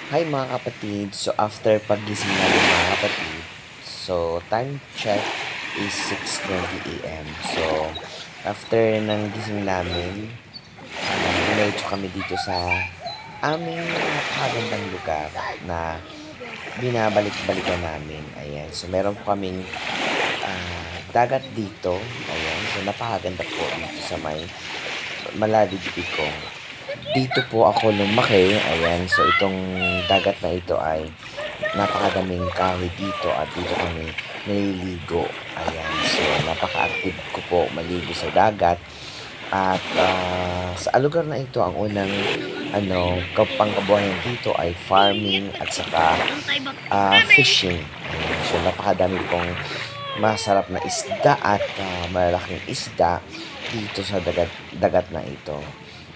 Hi mga kapatid, so after pagising namin mga kapatid, so time check is 6:20 a.m. So after ng gising namin, diretso kami dito sa aming napakagandang lugar na binabalik-balikan namin. Ayan, so meron po kaming dagat dito. Ayan, so napakaganda po dito sa may Maladigpikong. Dito po ako lumaki. Ayan, so itong dagat na ito ay napakadaming kahoy dito at dito kami naliligo. Ayan, so napaka-active ko po maligo sa dagat. At sa lugar na ito, ang unang pangkabuhayan dito ay farming at saka fishing. Ayan, so napakadami pong masarap na isda at malalaking isda dito sa dagat na ito.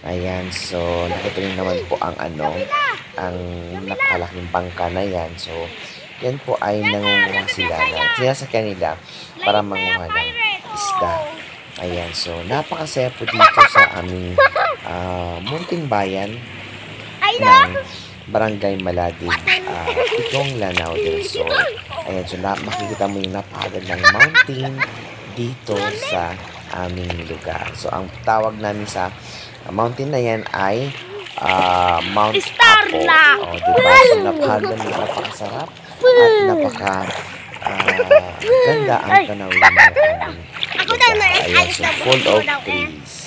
Ayan, so nakita niyo naman po ang ang napakalaking bangka na yan. So, yan po ay nangunguha sila na sinasakyan nila para manguha ng isda. Ayan, so napakasaya po dito sa aming munting bayan ng Barangay Maladig, itong Lanao del Sur. Ayan, so makikita mo yung napakagandang mountain dito sa aming lugar. So, ang tawag namin sa mountain na yan ay Mount Apo. O, diba? So, napakaganda, napakasarap at ganda ang tanawin ng aming lugar. Ayan, so full of trees.